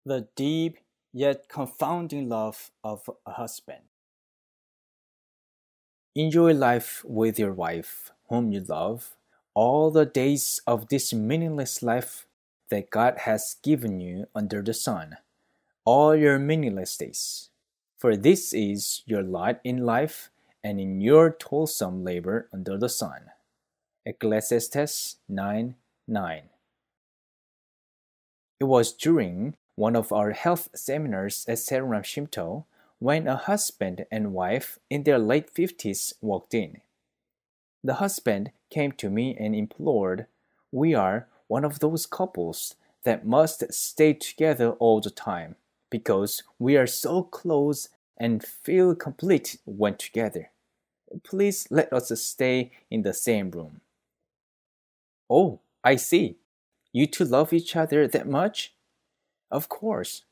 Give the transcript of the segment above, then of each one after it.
The deep yet confounding love of a husband. Enjoy life with your wife, whom you love, all the days of this meaningless life that God has given you under the sun, all your meaningless days. For this is your lot in life and in your toilsome labor under the sun. Ecclesiastes 9:9. It was during one of our health seminars at Serum Shimto when a husband and wife in their late 50s walked in. The husband came to me and implored, "We are one of those couples that must stay together all the time because we are so close and feel complete when together. Please let us stay in the same room." "Oh, I see. You two love each other that much?" "Of course.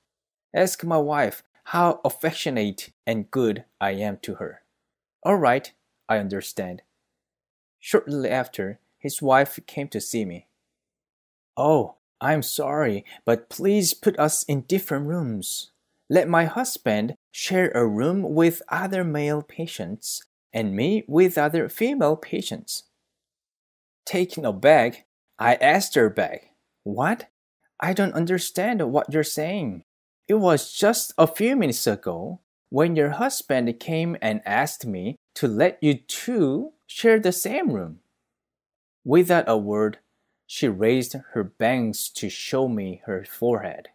Ask my wife how affectionate and good I am to her." "All right, I understand." Shortly after, his wife came to see me. "Oh, I'm sorry, but please put us in different rooms. Let my husband share a room with other male patients and me with other female patients." Taken aback, I asked her back, "What? I don't understand what you're saying. It was just a few minutes ago when your husband came and asked me to let you two share the same room." Without a word, she raised her bangs to show me her forehead.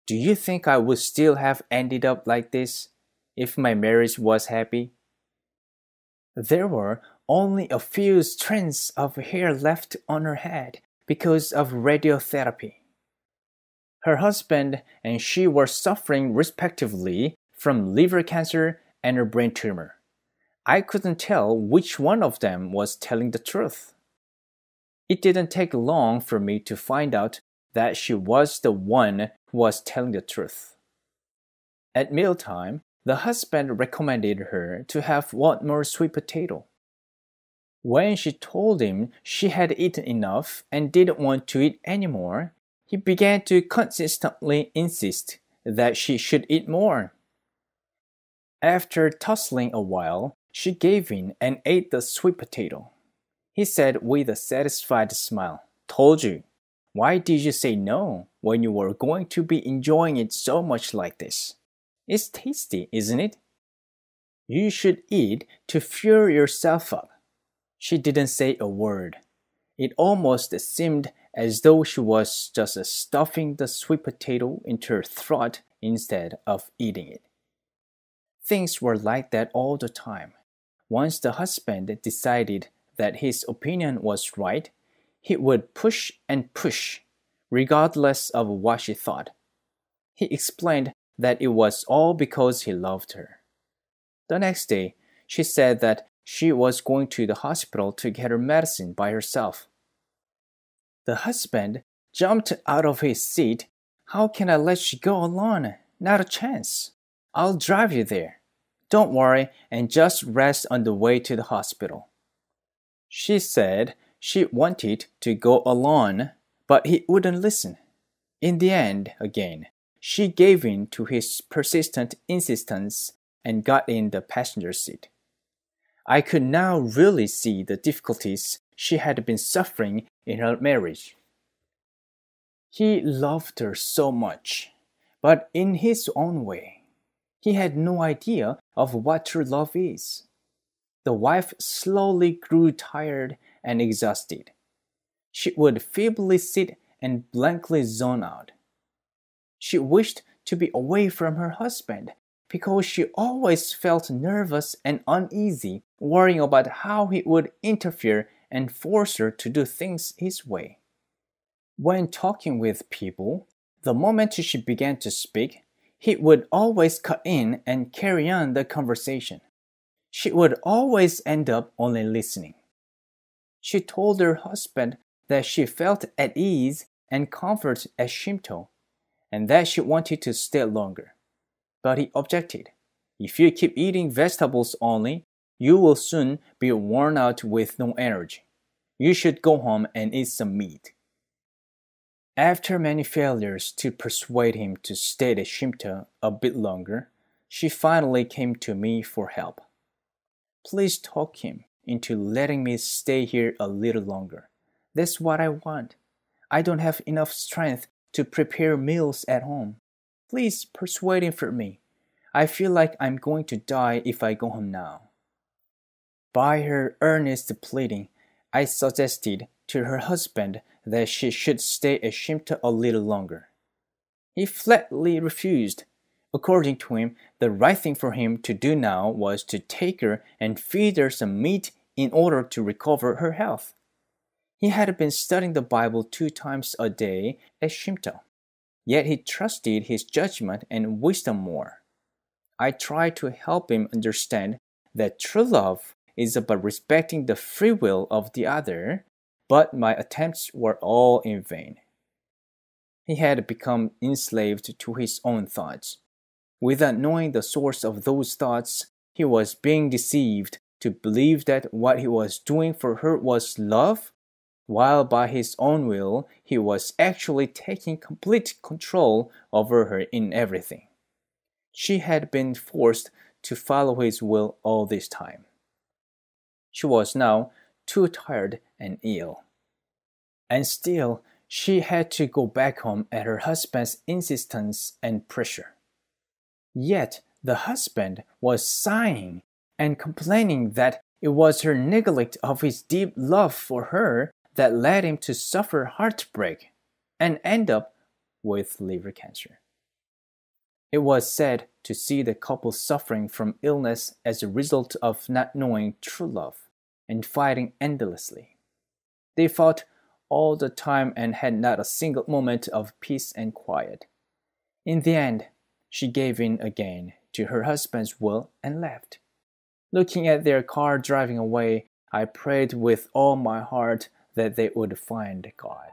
"Do you think I would still have ended up like this if my marriage was happy?" There were only a few strands of hair left on her head because of radiotherapy. Her husband and she were suffering respectively from liver cancer and a brain tumor. I couldn't tell which one of them was telling the truth. It didn't take long for me to find out that she was the one who was telling the truth. At mealtime, the husband recommended her to have one more sweet potato. When she told him she had eaten enough and didn't want to eat anymore, he began to consistently insist that she should eat more. After tussling a while, she gave in and ate the sweet potato. He said with a satisfied smile, "Told you. Why did you say no when you were going to be enjoying it so much like this? It's tasty, isn't it? You should eat to fuel yourself up." She didn't say a word. It almost seemed as though she was just stuffing the sweet potato into her throat instead of eating it. Things were like that all the time. Once the husband decided that his opinion was right, he would push and push, regardless of what she thought. He explained that it was all because he loved her. The next day, she said that she was going to the hospital to get her medicine by herself. The husband jumped out of his seat. "How can I let you go alone? Not a chance. I'll drive you there. Don't worry and just rest on the way to the hospital." She said she wanted to go alone, but he wouldn't listen. In the end, again, she gave in to his persistent insistence and got in the passenger seat. I could now really see the difficulties she had been suffering in her marriage. He loved her so much, but in his own way. He had no idea of what true love is. The wife slowly grew tired and exhausted. She would feebly sit and blankly zone out. She wished to be away from her husband because she always felt nervous and uneasy, worrying about how he would interfere and force her to do things his way. When talking with people, the moment she began to speak, he would always cut in and carry on the conversation. She would always end up only listening. She told her husband that she felt at ease and comfort at Shimto, and that she wanted to stay longer. But he objected. "If you keep eating vegetables only, you will soon be worn out with no energy. You should go home and eat some meat." After many failures to persuade him to stay at Shimta a bit longer, she finally came to me for help. Please talk him into letting me stay here a little longer. That's what I want. I don't have enough strength to prepare meals at home. Please persuade him for me. I feel like I'm going to die if I go home now. By her earnest pleading, I suggested to her husband that she should stay at Shimta a little longer. He flatly refused. According to him, the right thing for him to do now was to take her and feed her some meat in order to recover her health. He had been studying the Bible 2 times a day at Shimta, yet he trusted his judgment and wisdom more. I tried to help him understand that true love is about respecting the free will of the other, but my attempts were all in vain. He had become enslaved to his own thoughts. Without knowing the source of those thoughts, he was being deceived to believe that what he was doing for her was love, while by his own will he was actually taking complete control over her in everything. She had been forced to follow his will all this time. She was now too tired and ill. And still, she had to go back home at her husband's insistence and pressure. Yet the husband was sighing and complaining that it was her neglect of his deep love for her that led him to suffer heartbreak and end up with liver cancer. It was sad to see the couple suffering from illness as a result of not knowing true love and fighting endlessly. They fought all the time and had not a single moment of peace and quiet. In the end, she gave in again to her husband's will and left. Looking at their car driving away, I prayed with all my heart that they would find God.